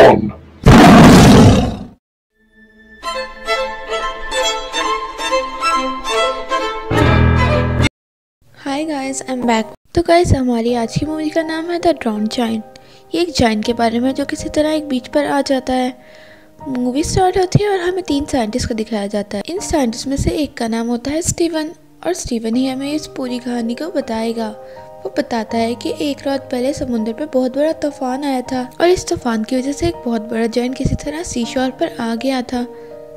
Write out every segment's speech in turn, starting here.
on! Hi guys, I am back. तो guys, हमारी आज की मूवी का नाम है द ड्रॉन्ड जायंट। ये एक जायंट के बारे में जो किसी तरह एक बीच पर आ जाता है। मूवी स्टार्ट होती है और हमें 3 साइंटिस्ट को दिखाया जाता है। इन साइंटिस्ट में से एक का नाम होता है स्टीवन, और स्टीवन ही हमें इस पूरी कहानी को बताएगा। वो बताता है कि एक रात पहले समुद्र पर बहुत बड़ा तूफान आया था और इस तूफान की वजह से एक बहुत बड़ा जायंट किसी तरह सीशोर पर आ गया था।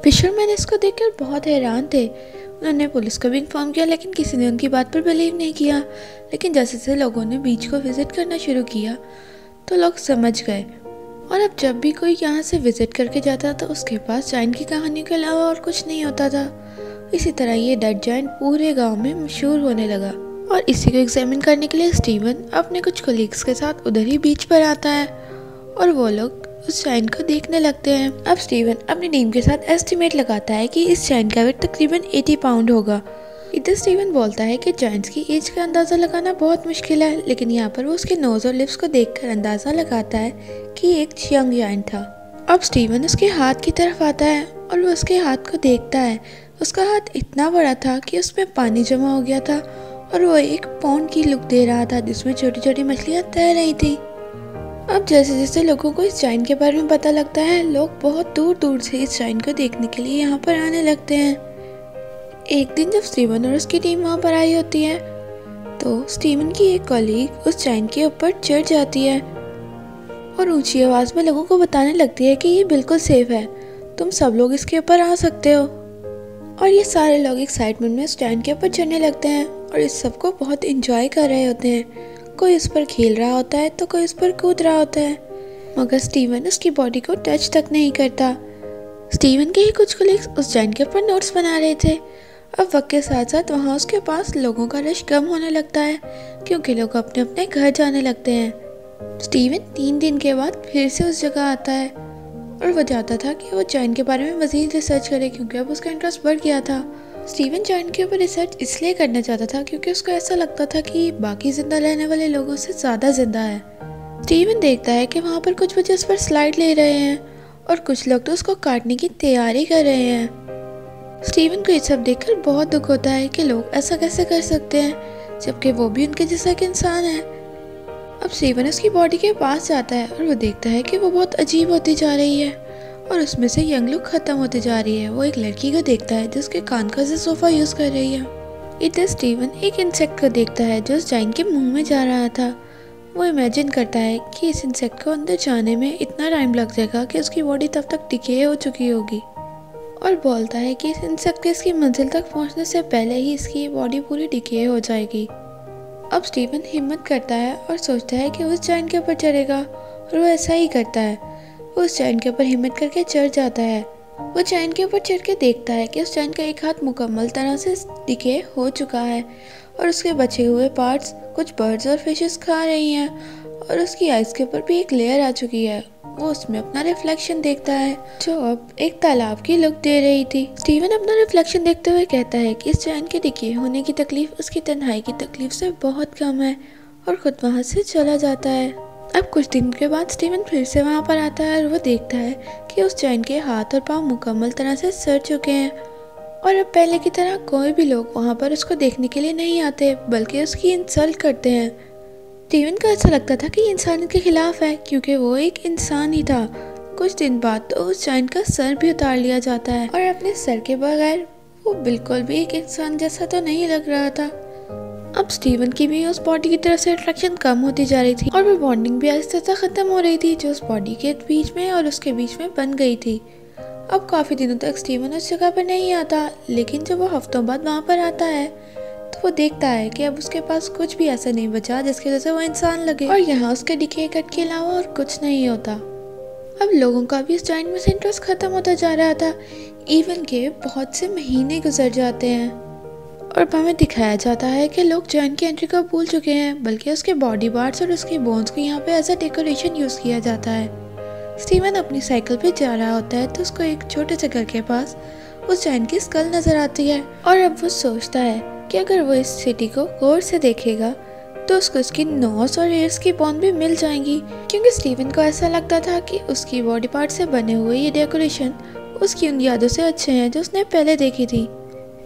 फिशरमैन इसको देखकर बहुत हैरान थे। उन्होंने पुलिस को भी इन्फॉर्म किया, लेकिन किसी ने उनकी बात पर बिलीव नहीं किया। लेकिन जैसे जैसे लोगों ने बीच को विजिट करना शुरू किया तो लोग समझ गए, और अब जब भी कोई यहाँ से विजिट करके जाता तो उसके पास जायंट की कहानी के अलावा और कुछ नहीं होता था। इसी तरह ये डेड जायंट पूरे गांव में मशहूर होने लगा, और इसी को एग्जामिन करने के लिए स्टीवन अपने कुछ कोलीग्स के साथ उधर ही बीच पर आता है और वो लोग उस जायंट को देखने लगते हैं। अब स्टीवन अपनी टीम के साथ एस्टिमेट लगाता है कि इस जायंट का वेट तकरीबन 80 पाउंड होगा। इधर स्टीवन बोलता है कि जायंट्स की एज का अंदाज़ा लगाना बहुत मुश्किल है, लेकिन यहाँ पर वो उसके नोज और लिप्स को देखकर अंदाज़ा लगाता है कि एक यंग जायंट था। अब स्टीवन उसके हाथ की तरफ आता है और वो उसके हाथ को देखता है। उसका हाथ इतना बड़ा था कि उसमें पानी जमा हो गया था और वो एक पॉन्ड की लुक दे रहा था जिसमें छोटी छोटी मछलियाँ तैर रही थी। अब जैसे जैसे लोगों को इस जायंट के बारे में पता लगता है, लोग बहुत दूर दूर से इस जायंट को देखने के लिए यहाँ पर आने लगते हैं। एक दिन जब स्टीवन और उसकी टीम वहाँ पर आई होती है तो स्टीवन की एक कॉलीग उस जायंट के ऊपर चढ़ जाती है और ऊंची आवाज़ में लोगों को बताने लगती है कि ये बिल्कुल सेफ है, तुम सब लोग इसके ऊपर आ सकते हो। और ये सारे लोग एक्साइटमेंट में उस जायंट के ऊपर चढ़ने लगते हैं और इस सबको बहुत इंजॉय कर रहे होते हैं। कोई उस पर खेल रहा होता है तो कोई उस पर कूद रहा होता है, मगर स्टीवन उसकी बॉडी को टच तक नहीं करता। स्टीवन के ही कुछ कोलीग्स उस जायंट के ऊपर नोट्स बना रहे थे। अब वक्त के साथ साथ वहाँ उसके पास लोगों का रश कम होने लगता है क्योंकि लोग अपने अपने घर जाने लगते हैं। स्टीवन 3 दिन के बाद फिर से उस जगह आता है और वो चाहता था कि वो जायंट के बारे में मज़ीद रिसर्च करे क्योंकि अब उसका इंटरेस्ट बढ़ गया था। स्टीवन जायंट के ऊपर रिसर्च इसलिए करना चाहता था क्योंकि उसको ऐसा लगता था कि बाकी जिंदा रहने वाले लोगों से ज़्यादा जिंदा है। स्टीवन देखता है कि वहाँ पर कुछ बच्चे उस पर स्लाइड ले रहे हैं और कुछ लोग तो उसको काटने की तैयारी कर रहे हैं। स्टीवन को ये सब देखकर बहुत दुख होता है कि लोग ऐसा कैसे कर सकते हैं जबकि वो भी उनके जैसा एक इंसान है। अब स्टीवन उसकी बॉडी के पास जाता है और वो देखता है कि वो बहुत अजीब होती जा रही है और उसमें से यंग लुक खत्म होती जा रही है। वो एक लड़की को देखता है जिसके कान का से सोफा यूज कर रही है। इधर स्टीवन एक इंसेक्ट को देखता है जो उस जायंट के मुंह में जा रहा था। वो इमेजिन करता है कि इस इंसेक्ट को अंदर जाने में इतना टाइम लग जाएगा कि उसकी बॉडी तब तक डिके हो चुकी होगी, और बोलता है कि इस इंसेक्ट के इसकी मंजिल तक पहुंचने से पहले ही इसकी बॉडी पूरी डिके हो जाएगी। अब स्टीवन हिम्मत करता है और सोचता है कि उस जायंट के ऊपर चढ़ेगा, और वो ऐसा ही करता है। वो उस जायंट के ऊपर हिम्मत करके चढ़ जाता है। वो जायंट के ऊपर चढ़ के देखता है कि उस जायंट का एक हाथ मुकम्मल तरह से डिके हो चुका है और उसके बचे हुए पार्ट्स कुछ बर्ड्स और फिशेस खा रही हैं, और उसकी आइज़ के ऊपर भी एक लेयर आ चुकी है। वो उसमें अपना रिफ्लेक्शन देखता है जो अब एक तालाब की लुक दे रही थी। स्टीवन अपना रिफ्लेक्शन देखते हुए कहता है कि इस जायंट के डिके होने की तकलीफ उसकी तन्हाई की तकलीफ से बहुत कम है, और खुद वहाँ से चला जाता है। अब कुछ दिन के बाद स्टीवन फिर से वहाँ पर आता है और वो देखता है कि उस जायंट के हाथ और पाँव मुकम्मल तरह से सड़ चुके हैं, और अब पहले की तरह कोई भी लोग वहाँ पर उसको देखने के लिए नहीं आते बल्कि उसकी इंसल्ट करते हैं। स्टीवन को ऐसा लगता था कि इंसानियत के खिलाफ है क्योंकि वो एक इंसान ही था। कुछ दिन बाद तो उस जायंट का सर भी उतार लिया जाता है, और अपने सर के बगैर वो बिल्कुल भी एक इंसान जैसा तो नहीं लग रहा था। अब स्टीवन की भी उस बॉडी की तरफ से अट्रैक्शन कम होती जा रही थी और वो बॉन्डिंग भी आहिस्ता आहिस्ता खत्म हो रही थी जो उस बॉडी के बीच में और उसके बीच में बन गई थी। अब काफ़ी दिनों तक स्टीवन उस जगह पर नहीं आता, लेकिन जब वो हफ्तों बाद वहाँ पर आता है तो वो देखता है कि अब उसके पास कुछ भी ऐसा नहीं बचा जिसकी वजह से वो इंसान लगे, और यहाँ उसके डिके कट के अलावा और कुछ नहीं होता। अब लोगों का भी इस जायंट में से इंटरेस्ट खत्म होता जा रहा था। इवन के बहुत से महीने गुजर जाते हैं और हमें दिखाया जाता है कि लोग जायंट की एंट्री को भूल चुके हैं, बल्कि उसके बॉडी पार्ट्स और उसकी बोन्स को यहाँ पे एज अ डेकोरेशन यूज़ किया जाता है। स्टीवन अपनी साइकिल पे जा रहा होता है तो उसको एक छोटे से घर के पास उस जायंट की स्कल नज़र आती है, और अब वो सोचता है कि अगर वो इस सिटी को गौर से देखेगा तो उसको उसकी नोज और ईयर्स की बॉन भी मिल जाएंगी, क्योंकि स्टीवन को ऐसा लगता था कि उसकी बॉडी पार्ट से बने हुए ये डेकोरेशन उसकी उन यादों से अच्छे हैं जो उसने पहले देखी थी।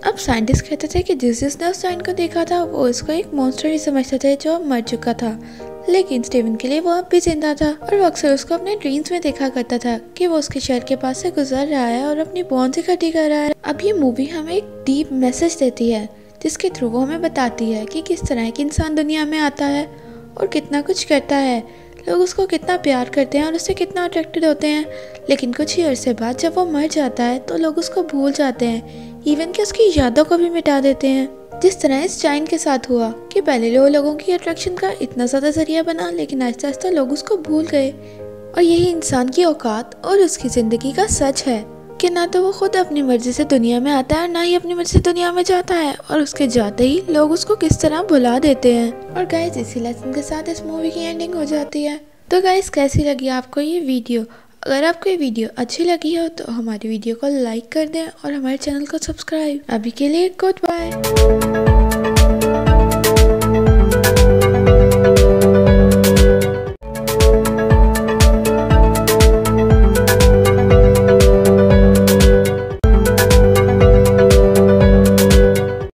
अब साइंटिस्ट कहते थे कि जिसने उस जॉइंट को देखा था वो इसको एक मॉन्स्टर ही समझते थे जो अब मर चुका था, लेकिन स्टीवन के लिए वो अब भी जिंदा था और वो अक्सर उसको अपने ड्रीम्स में देखा करता था कि वो उसके शहर के पास से गुजर रहा है और अपनी बॉन्ड इकट्ठी कर रहा है। अब ये मूवी हमें एक डीप मैसेज देती है, जिसके थ्रू वो हमें बताती है कि किस तरह एक इंसान दुनिया में आता है और कितना कुछ करता है, लोग उसको कितना प्यार करते हैं और उससे कितना अट्रैक्टेड होते हैं, लेकिन कुछ ही अरसे बाद जब वो मर जाता है तो लोग उसको भूल जाते हैं, इवन कि उसकी यादों को भी मिटा देते हैं। जिस तरह इस जाइन के साथ हुआ कि पहले वो लोगों की अट्रैक्शन का इतना ज़्यादा जरिया बना, लेकिन आहिस्ता आहिस्ता लोग उसको भूल गए। और यही इंसान की औकात और उसकी ज़िंदगी का सच है कि ना तो वो खुद अपनी मर्जी से दुनिया में आता है और ना ही अपनी मर्जी से दुनिया में जाता है, और उसके जाते ही लोग उसको किस तरह भुला देते हैं। और गाइस इसी लेसन के साथ इस मूवी की एंडिंग हो जाती है। तो गाइस कैसी लगी आपको ये वीडियो? अगर आपको ये वीडियो अच्छी लगी हो तो हमारी वीडियो को लाइक कर दें और हमारे चैनल को सब्सक्राइब। अभी के लिए गुड बाय।